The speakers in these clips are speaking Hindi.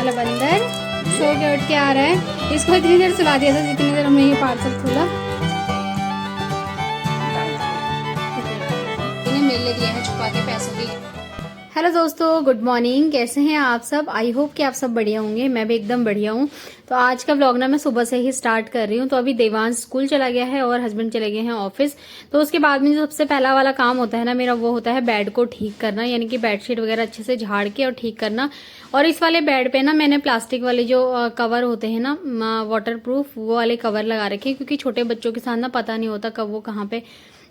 वाला बंदर सो के उठ के आ रहा है। इसको इतनी देर सुला दिया था जितनी देर हमने ये पार्सल खोला। इन्हें मेले दिया है छुपा के पैसों की। हेलो दोस्तों, गुड मॉर्निंग। कैसे हैं आप सब? आई होप कि आप सब बढ़िया होंगे। मैं भी एकदम बढ़िया हूँ। तो आज का व्लॉग ना मैं सुबह से ही स्टार्ट कर रही हूँ। तो अभी देवांश स्कूल चला गया है और हस्बैंड चले गए हैं ऑफिस। तो उसके बाद में जो सबसे पहला वाला काम होता है ना मेरा, वो होता है बेड को ठीक करना, यानी कि बेडशीट वगैरह अच्छे से झाड़ के और ठीक करना। और इस वाले बेड पे ना मैंने प्लास्टिक वाले जो कवर होते हैं ना वाटर प्रूफ, वो वाले कवर लगा रखे हैं, क्योंकि छोटे बच्चों के साथ ना पता नहीं होता कब वो कहाँ पे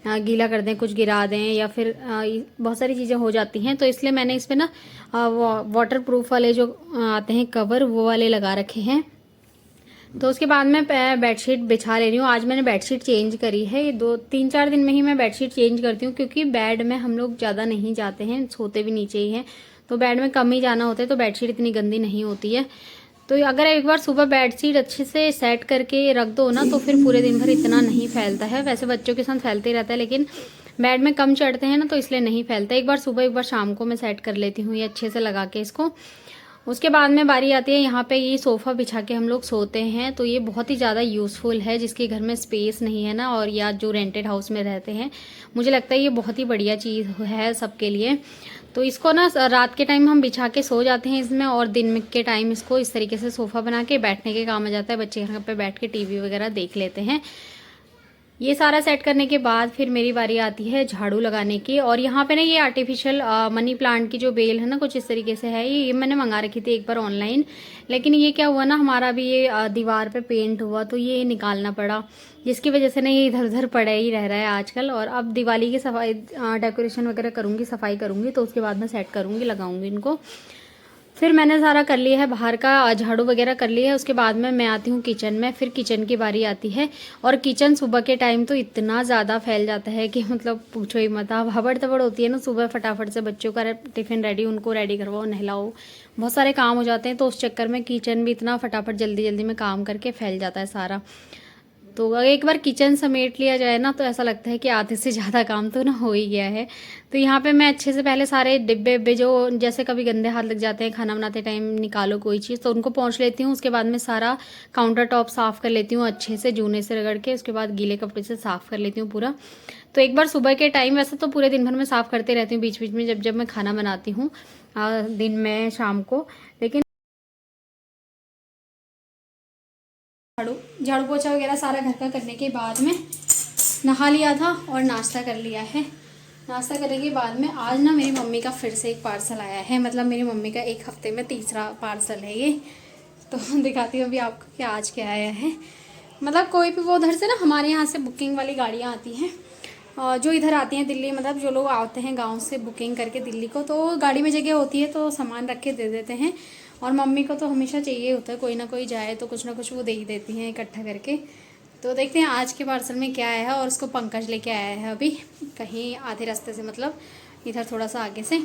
गीला कर दें, कुछ गिरा दें या फिर बहुत सारी चीज़ें हो जाती हैं। तो इसलिए मैंने इस पे ना वाटर प्रूफ वाले जो आते हैं कवर, वो वाले लगा रखे हैं। तो उसके बाद मैं बेडशीट बिछा ले रही हूँ। आज मैंने बेडशीट चेंज करी है। ये 2-3-4 दिन में ही मैं बेडशीट चेंज करती हूँ, क्योंकि बेड में हम लोग ज़्यादा नहीं जाते हैं, सोते भी नीचे ही हैं। तो बेड में कम ही जाना होता है, तो बेडशीट इतनी गंदी नहीं होती है। तो अगर एक बार सुबह बेडशीट अच्छे से सेट करके रख दो ना, तो फिर पूरे दिन भर इतना नहीं फैलता है। वैसे बच्चों के साथ फैलते ही रहता है, लेकिन बेड में कम चढ़ते हैं ना, तो इसलिए नहीं फैलता। एक बार सुबह एक बार शाम को मैं सेट कर लेती हूँ ये अच्छे से लगा के इसको। उसके बाद में बारी आती है यहाँ पे ये सोफ़ा बिछा के हम लोग सोते हैं। तो ये बहुत ही ज़्यादा यूज़फुल है, जिसके घर में स्पेस नहीं है ना, और या जो रेंटेड हाउस में रहते हैं, मुझे लगता है ये बहुत ही बढ़िया चीज़ है सबके लिए। तो इसको ना रात के टाइम हम बिछा के सो जाते हैं इसमें, और दिन में के टाइम इसको इस तरीके से सोफ़ा बना के बैठने के काम आ जाता है। बच्चे यहाँ पे बैठ के टीवी वगैरह देख लेते हैं। ये सारा सेट करने के बाद फिर मेरी बारी आती है झाड़ू लगाने की। और यहाँ पे ना ये आर्टिफिशियल मनी प्लांट की जो बेल है ना, कुछ इस तरीके से है। ये मैंने मंगा रखी थी एक बार ऑनलाइन, लेकिन ये क्या हुआ ना, हमारा भी ये दीवार पे पेंट हुआ, तो ये निकालना पड़ा, जिसकी वजह से ना ये इधर उधर पड़े ही रह रहा है आजकल। और अब दिवाली की सफाई डेकोरेशन वगैरह करूँगी, सफाई करूँगी, तो उसके बाद मैं सेट करूँगी, लगाऊंगी इनको। फिर मैंने सारा कर लिया है, बाहर का झाड़ू वगैरह कर लिया है। उसके बाद में मैं आती हूँ किचन में। फिर किचन की बारी आती है, और किचन सुबह के टाइम तो इतना ज़्यादा फैल जाता है कि मतलब पूछो ही मत। अब हबड़ तबड़ होती है ना सुबह, फटाफट से बच्चों का टिफ़िन रेडी, उनको रेडी करवाओ, नहलाओ, बहुत सारे काम हो जाते हैं। तो उस चक्कर में किचन भी इतना फटाफट जल्दी जल्दी में काम करके फैल जाता है सारा। तो अगर एक बार किचन समेट लिया जाए ना, तो ऐसा लगता है कि आधे से ज़्यादा काम तो ना हो ही गया है। तो यहाँ पे मैं अच्छे से पहले सारे डिब्बे उब्बे जो जैसे कभी गंदे हाथ लग जाते हैं खाना बनाते टाइम, निकालो कोई चीज़, तो उनको पोंछ लेती हूँ। उसके बाद में सारा काउंटर टॉप साफ़ कर लेती हूँ अच्छे से, जूने से रगड़ के। उसके बाद गीले कपड़े से साफ़ कर लेती हूँ पूरा। तो एक बार सुबह के टाइम, वैसे तो पूरे दिन भर में साफ़ करते रहती हूँ बीच बीच में, जब जब मैं खाना बनाती हूँ दिन में, शाम को। लेकिन झाड़ू पोछा वगैरह सारा घर का करने के बाद में नहा लिया था और नाश्ता कर लिया है। नाश्ता करने के बाद में आज ना मेरी मम्मी का फिर से एक पार्सल आया है। मतलब मेरी मम्मी का एक हफ्ते में तीसरा पार्सल है ये। तो दिखाती हूँ अभी आपको कि आज क्या आया है। मतलब कोई भी वो उधर से ना, हमारे यहाँ से बुकिंग वाली गाड़ियाँ आती हैं जो इधर आती हैं दिल्ली। मतलब जो लोग आते हैं गांव से बुकिंग करके दिल्ली को, तो गाड़ी में जगह होती है तो सामान रख के दे देते हैं। और मम्मी को तो हमेशा चाहिए होता है, कोई ना कोई जाए तो कुछ ना कुछ वो दे ही देती हैं इकट्ठा करके। तो देखते हैं आज के पार्सल में क्या आया है। और उसको पंकज लेके आया है अभी कहीं आधे रास्ते से, मतलब इधर थोड़ा सा आगे से,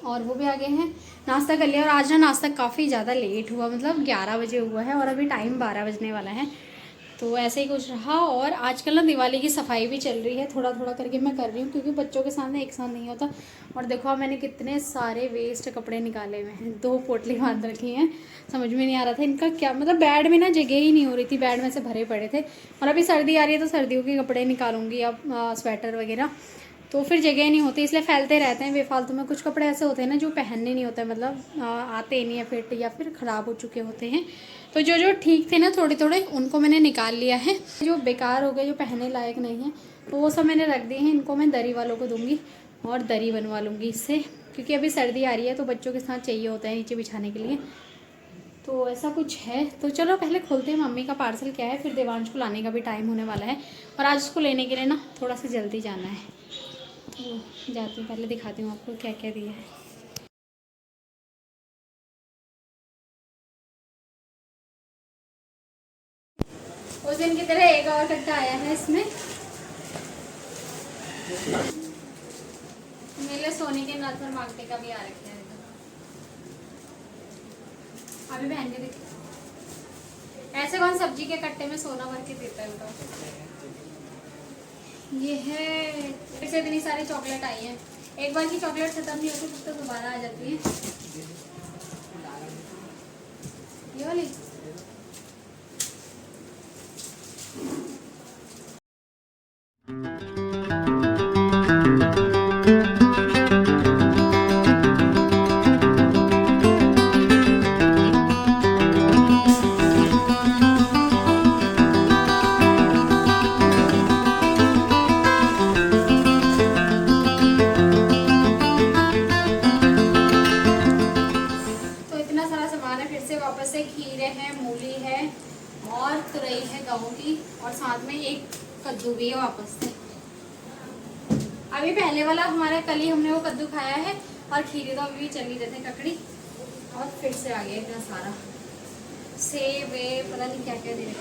और वो भी आगे हैं। नाश्ता कर लिया। और आज ना नाश्ता काफ़ी ज़्यादा लेट हुआ, मतलब 11 बजे हुआ है और अभी टाइम 12 बजने वाला है। तो ऐसे ही कुछ रहा। और आजकल ना दिवाली की सफाई भी चल रही है, थोड़ा थोड़ा करके मैं कर रही हूँ, क्योंकि बच्चों के सामने एक साथ नहीं होता। और देखो मैंने कितने सारे वेस्ट कपड़े निकाले हुए हैं, 2 पोटली बांध रखी हैं। समझ में नहीं आ रहा था इनका क्या, मतलब बेड में ना जगह ही नहीं हो रही थी, बेड में से भरे पड़े थे। और अभी सर्दी आ रही है तो सर्दियों के कपड़े निकालूंगी अब, स्वेटर वगैरह, तो फिर जगह नहीं होती, इसलिए फैलते रहते हैं बेफालतू में। कुछ कपड़े ऐसे होते हैं ना जो पहनने नहीं होते, मतलब आते ही नहीं है फिट, या फिर ख़राब हो चुके होते हैं। तो जो जो ठीक थे ना थोड़े थोड़े, उनको मैंने निकाल लिया है। जो बेकार हो गए, जो पहनने लायक नहीं है, तो वो सब मैंने रख दिए हैं। इनको मैं दरी वालों को दूंगी और दरी बनवा लूँगी इससे, क्योंकि अभी सर्दी आ रही है तो बच्चों के साथ चाहिए होता है नीचे बिछाने के लिए। तो ऐसा कुछ है। तो चलो पहले खोलते हैं मम्मी का पार्सल क्या है, फिर देवांश को लाने का भी टाइम होने वाला है। और आज उसको लेने के लिए ना थोड़ा सा जल्दी जाना है, तो जाती हूँ। पहले दिखाती हूँ आपको क्या क्या दिया है। उस दिन की तरह एक और कट्टा आया है इसमें। मेरे सोने के नथर मांगते का भी आ रखे हैं। अभी पहन के देखिए, ऐसे कौन सब्जी के कट्टे में सोना भर के देता है उनका। ये है, फिर से इतनी सारी चॉकलेट आई है। एक बार की चॉकलेट खत्म नहीं होती तब तो दोबारा आ जाती है। सामान है फिर से वापस से, खीरे हैं, मूली है और तुरई है गाँव की, और साथ में एक कद्दू भी है वापस से। अभी पहले वाला हमारा कल ही हमने वो कद्दू खाया है, और खीरे तो अभी भी चल ही रहे थे ककड़ी, और फिर से आ गया इतना सारा सेब है, पता नहीं क्या क्या दे रहे।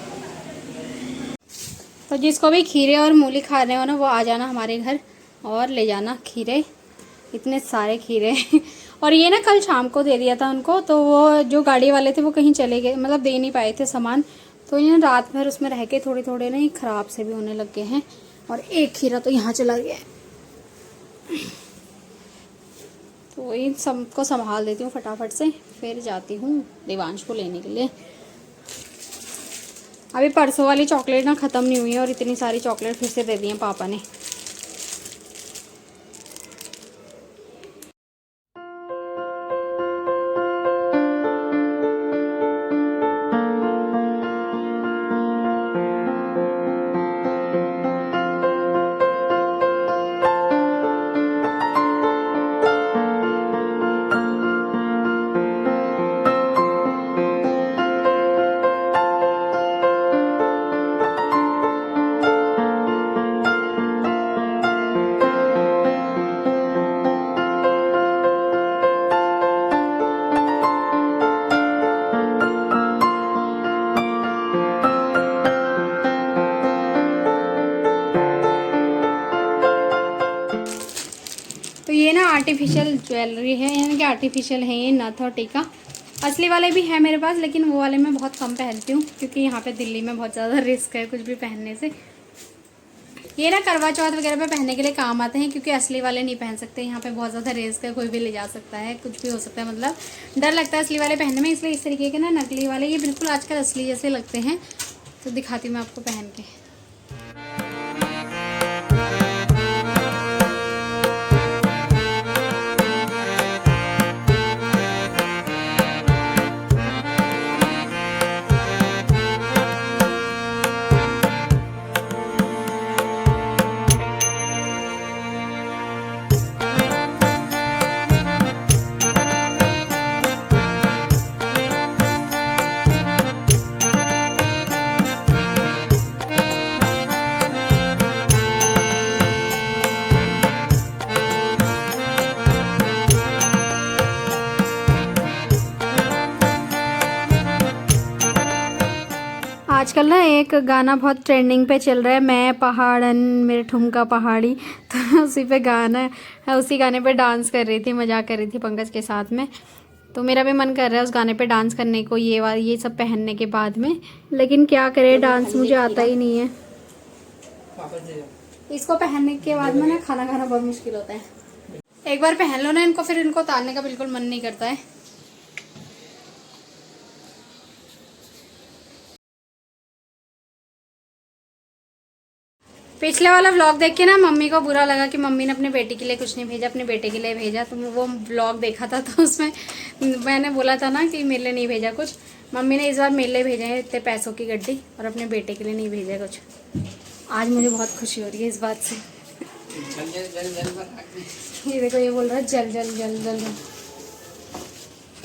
तो जिसको भी खीरे और मूली खा रहे हो ना, वो आ जाना हमारे घर और ले जाना खीरे, इतने सारे खीरे और ये ना कल शाम को दे दिया था उनको, तो वो जो गाड़ी वाले थे वो कहीं चले गए, मतलब दे नहीं पाए थे सामान, तो ये रात भर उसमें रह के थोड़े थोड़े ना ये ख़राब से भी होने लग गए हैं, और एक खीरा तो यहाँ चला गया है। तो इन सबको संभाल देती हूँ फटाफट से, फिर जाती हूँ देवांश को लेने के लिए। अभी परसों वाली चॉकलेट ना ख़त्म नहीं हुई है, और इतनी सारी चॉकलेट फिर से दे दी हैं पापा ने। तो ये ना आर्टिफिशियल ज्वेलरी है, यानी कि आर्टिफिशियल है ये, नथ और टीका। असली वाले भी है मेरे पास, लेकिन वो वाले मैं बहुत कम पहनती हूँ, क्योंकि यहाँ पे दिल्ली में बहुत ज़्यादा रिस्क है कुछ भी पहनने से। ये ना करवा चौथ वगैरह पे पहनने के लिए काम आते हैं, क्योंकि असली वाले नहीं पहन सकते, यहाँ पे बहुत ज़्यादा रिस्क है, कोई भी ले जा सकता है, कुछ भी हो सकता है, मतलब डर लगता है असली वाले पहनने में, इसलिए इस तरीके के ना नकली वाले ये बिल्कुल आजकल असली जैसे लगते हैं। तो दिखाती हूँ मैं आपको पहन के। आजकल ना एक गाना बहुत ट्रेंडिंग पे चल रहा है, मैं पहाड़न मेरे ठुमका पहाड़ी, तो उसी पे गाना है, उसी गाने पे डांस कर रही थी, मजाक कर रही थी पंकज के साथ में। तो मेरा भी मन कर रहा है उस गाने पे डांस करने को, ये सब पहनने के बाद में, लेकिन क्या करे, डांस मुझे आता ही नहीं है। इसको पहनने के बाद में ना खाना खाना बहुत मुश्किल होता है। एक बार पहन लो ना इनको, फिर इनको उतारने का बिल्कुल मन नहीं करता है। पिछले वाला व्लॉग देख के ना मम्मी को बुरा लगा कि मम्मी ने अपने बेटी के लिए कुछ नहीं भेजा, अपने बेटे के लिए भेजा। तो वो व्लॉग देखा था, तो उसमें मैंने बोला था ना कि मेरे लिए नहीं भेजा कुछ। मम्मी ने इस बार मेरे लिए भेजे हैं इतने पैसों की गड्डी, और अपने बेटे के लिए नहीं भेजा कुछ। आज मुझे बहुत खुशी हो रही है इस बात से। ये देखो, ये बोल रहा है जल जल जल जल,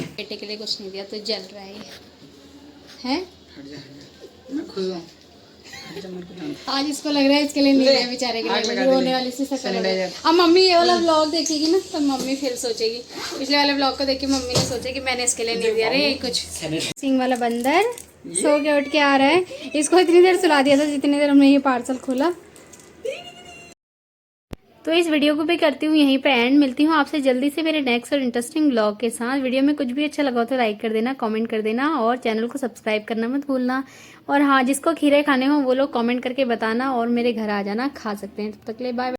बेटे के लिए कुछ नहीं दिया तो जल रहा है? मैं खुश हूँ। आज इसको लग रहा है इसके लिए नहीं है, बेचारे के लिए रोने वाली सी शक्ल है। अब मम्मी ये वाला व्लॉग देखेगी ना, तो मम्मी फिर सोचेगी, पिछले वाले व्लॉग को देख के मम्मी ने सोचा कि मैंने इसके लिए नहीं दिया रे कुछ। सिंह वाला बंदर सो के उठ के आ रहा है, इसको इतनी देर सुला दिया था जितनी देर हमने ये पार्सल खोला। तो इस वीडियो को भी करती हूँ यहीं पे एंड। मिलती हूँ आपसे जल्दी से मेरे नेक्स्ट और इंटरेस्टिंग ब्लॉग के साथ। वीडियो में कुछ भी अच्छा लगा हो तो लाइक कर देना, कमेंट कर देना, और चैनल को सब्सक्राइब करना मत भूलना। और हाँ, जिसको खीरे खाने हो वो लोग कमेंट करके बताना, और मेरे घर आ जाना, खा सकते हैं। तब तक के लिए बाय।